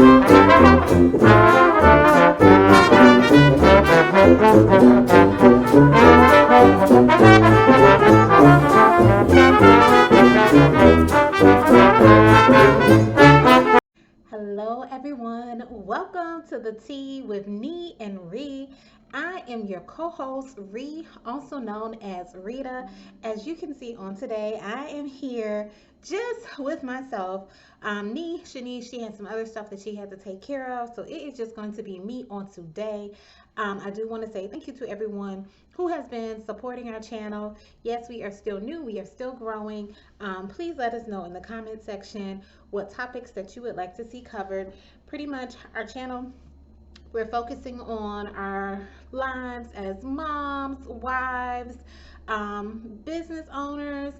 Hello, everyone. Welcome to the Tea with Nee and Ree. I am your co host, Ree, also known as Rita. As you can see on today, I am here just with myself. Nee, Shanice, she had some other stuff that she had to take care of, so it is just going to be me on today. I do want to say thank you to everyone who has been supporting our channel. Yes, we are still new, we are still growing. Please let us know in the comment section what topics that you would like to see covered. Pretty much, our channel, we're focusing on our lives as moms, wives, business owners.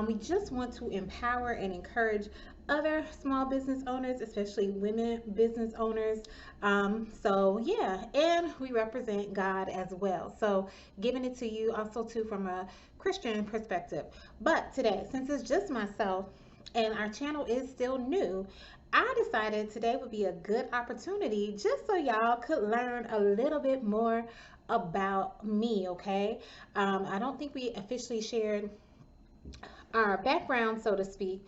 We just want to empower and encourage other small business owners, especially women business owners. So yeah, and we represent God as well. So giving it to you also too from a Christian perspective. But today, since it's just myself and our channel is still new, I decided today would be a good opportunity just so y'all could learn a little bit more about me, okay? I don't think we officially shared our background, so to speak.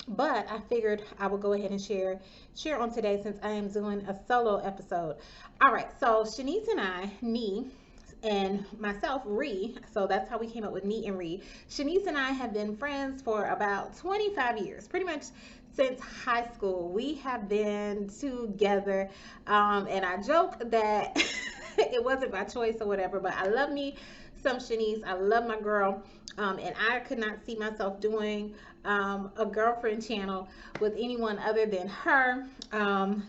But I figured I would go ahead and share on today since I am doing a solo episode. All right, so Shanice and I, Nee, and myself, Ree. So that's how we came up with Nee and Ree. Shanice and I have been friends for about 25 years, pretty much since high school. We have been together, and I joke that it wasn't by choice or whatever, but I love me some Shanice. I love my girl. And I could not see myself doing a girlfriend channel with anyone other than her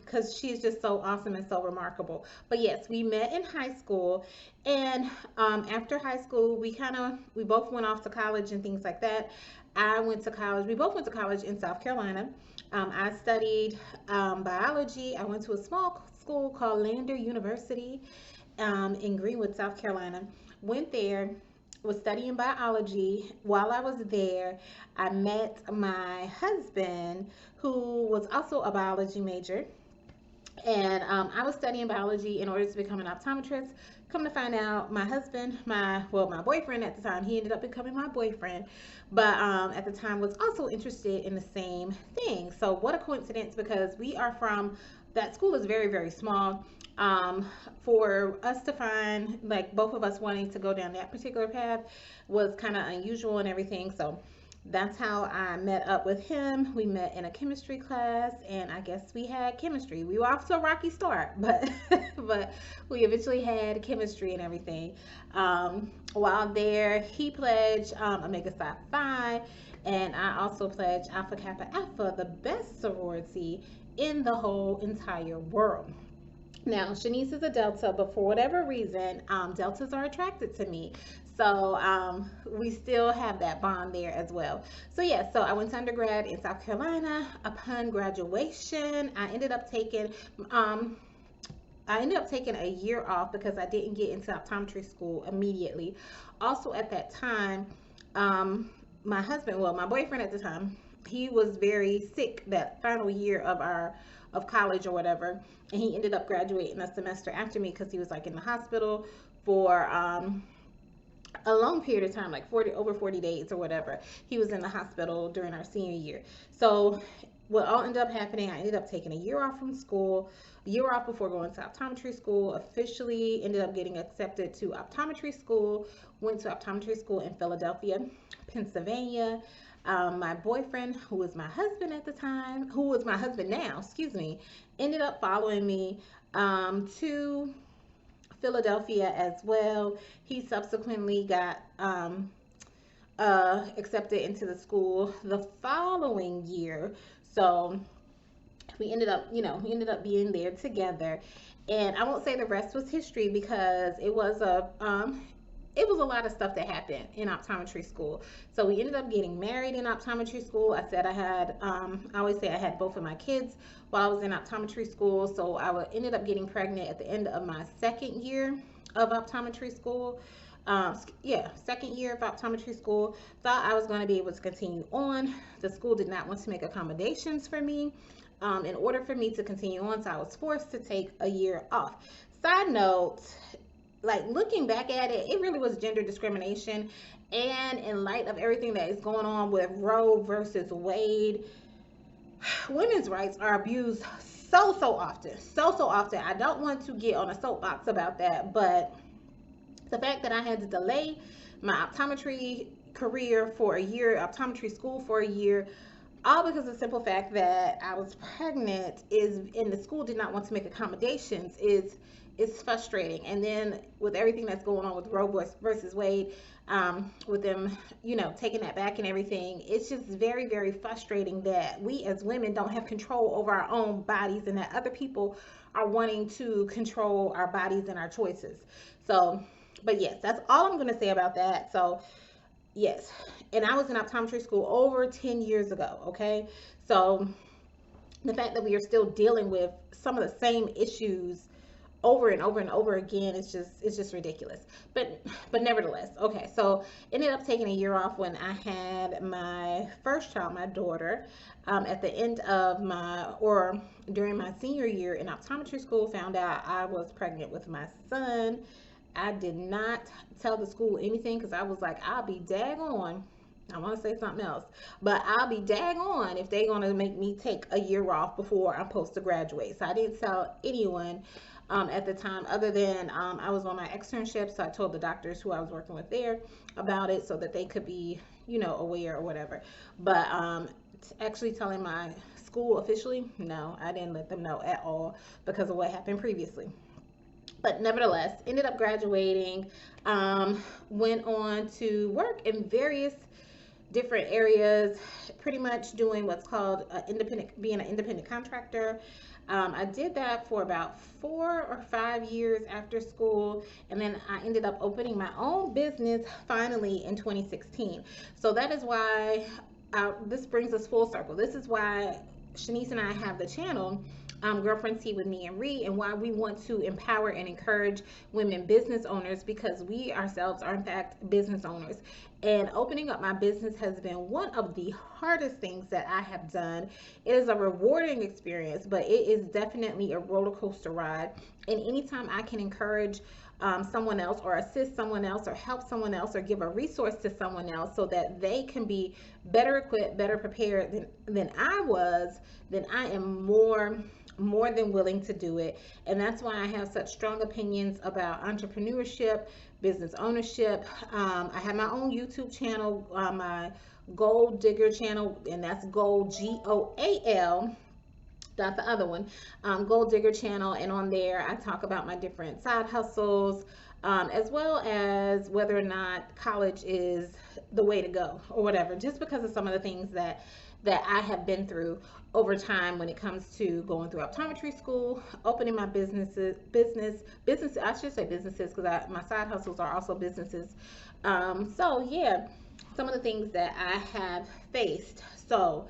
because she's just so awesome and so remarkable. But yes, we met in high school, and after high school, we both went off to college and things like that. I went to college. We both went to college in South Carolina. I studied biology. I went to a small school called Lander University in Greenwood, South Carolina. Went there, was studying biology. While I was there, I met my husband, who was also a biology major. And I was studying biology in order to become an optometrist. Come to find out, my husband, my boyfriend at the time, he ended up becoming my boyfriend, but at the time was also interested in the same thing. So what a coincidence, because we are from, that school is very, very small. For us to find, like, both of us wanting to go down that particular path was kind of unusual and everything. So that's how I met up with him. We met in a chemistry class, and I guess we had chemistry. We were off to a rocky start, but but we eventually had chemistry and everything. While there, he pledged Omega Psi Phi, and I also pledged Alpha Kappa Alpha, the best sorority in the whole entire world. Now, Shanice is a Delta, but for whatever reason, Deltas are attracted to me. So we still have that bond there as well. So yeah, so I went to undergrad in South Carolina. Upon graduation, um, I ended up taking a year off because I didn't get into optometry school immediately. Also at that time, um, my husband, well, my boyfriend at the time, he was very sick that final year of college or whatever, and he ended up graduating a semester after me because he was like in the hospital for a long period of time, like 40 days or whatever. He was in the hospital during our senior year. So what all ended up happening, I ended up taking a year off from school, a year off before going to optometry school. Officially ended up getting accepted to optometry school. Went to optometry school in Philadelphia, Pennsylvania. My boyfriend, who was my husband at the time, who was my husband now, excuse me, ended up following me to Philadelphia as well. He subsequently got accepted into the school the following year. So we ended up being there together. And I won't say the rest was history because it was a lot of stuff that happened in optometry school. So we ended up getting married in optometry school. I always say I had both of my kids while I was in optometry school. So ended up getting pregnant at the end of my second year of optometry school. Second year of optometry school. Thought I was going to be able to continue on. The school did not want to make accommodations for me. in order for me to continue on. So I was forced to take a year off. Side note, like looking back at it, it really was gender discrimination. And in light of everything that is going on with Roe versus Wade, women's rights are abused so often. So often. I don't want to get on a soapbox about that, but the fact that I had to delay my optometry career for a year, optometry school for a year, all because of the simple fact that I was pregnant is, and the school did not want to make accommodations, is frustrating. And then with everything that's going on with Roe versus Wade, with them, taking that back and everything, it's just very frustrating that we as women don't have control over our own bodies, and that other people are wanting to control our bodies and our choices. So, but yes, that's all I'm going to say about that. So yes, and I was in optometry school over 10 years ago, okay? So the fact that we are still dealing with some of the same issues over and over and over again, it's just ridiculous. But nevertheless, okay, so ended up taking a year off when I had my first child, my daughter. At the end of my, or during my senior year in optometry school, found out I was pregnant with my son. I did not tell the school anything because I was like, I'll be daggone. I want to say something else, but I'll be daggone if they're going to make me take a year off before I'm supposed to graduate. So I didn't tell anyone at the time, other than I was on my externship. So I told the doctors who I was working with there about it so that they could be, aware or whatever. But actually telling my school officially, no, I didn't let them know at all because of what happened previously. But nevertheless, ended up graduating, went on to work in various different areas, pretty much doing what's called being an independent contractor. I did that for about 4 or 5 years after school, and then I ended up opening my own business finally in 2016. So that is why this brings us full circle. This is why Shanice and I have the channel, Girlfriend Tea with Nee and Ree, and why we want to empower and encourage women business owners, because we ourselves are in fact business owners. And opening up my business has been one of the hardest things that I have done. It is a rewarding experience, but it is definitely a roller coaster ride. And anytime I can encourage someone else, or assist someone else, or help someone else, or give a resource to someone else so that they can be better equipped, better prepared than I was, then I am more than willing to do it. And that's why I have such strong opinions about entrepreneurship, business ownership. I have my own YouTube channel, my Gold Digger channel, and that's Gold, GOAL, not the other one, Gold Digger channel. And on there I talk about my different side hustles, as well as whether or not college is the way to go or whatever, just because of some of the things that I have been through over time when it comes to going through optometry school, opening my business, I should say businesses, because my side hustles are also businesses. So yeah, some of the things that I have faced. So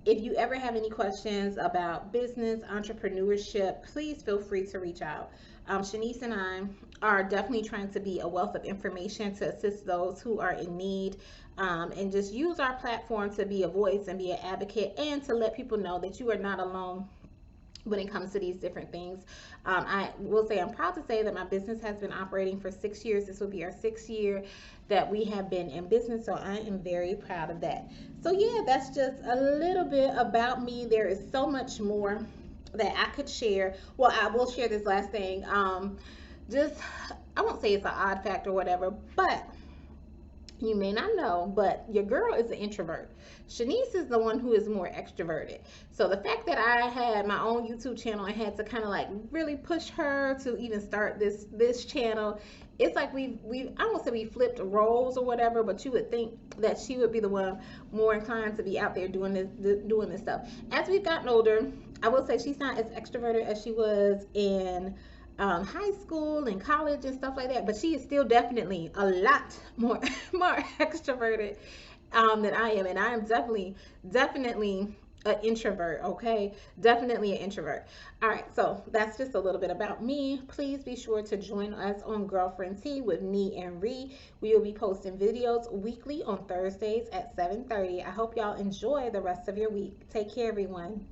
if you ever have any questions about business, entrepreneurship, please feel free to reach out. Shanice and I are definitely trying to be a wealth of information to assist those who are in need, and just use our platform to be a voice and be an advocate, and to let people know that you are not alone when it comes to these different things. I will say, I'm proud to say that my business has been operating for 6 years. This will be our 6th year that we have been in business, so I am very proud of that. So yeah, that's just a little bit about me. There is so much more that I could share. Well, I will share this last thing. Just, I won't say it's an odd fact or whatever, but you may not know, but your girl is an introvert. Shanice is the one who is more extroverted. So the fact that I had my own YouTube channel, I had to kind of like really push her to even start this channel. It's like I won't say we flipped roles or whatever, but you would think that she would be the one more inclined to be out there doing this stuff. As we've gotten older, I will say she's not as extroverted as she was in high school and college and stuff like that, but she is still definitely a lot more more extroverted than I am, and I am definitely an introvert. Okay, definitely an introvert. All right, so that's just a little bit about me. Please be sure to join us on Girlfriend Tea with Nee and Ree. We will be posting videos weekly on Thursdays at 7:30. I hope y'all enjoy the rest of your week. Take care, everyone.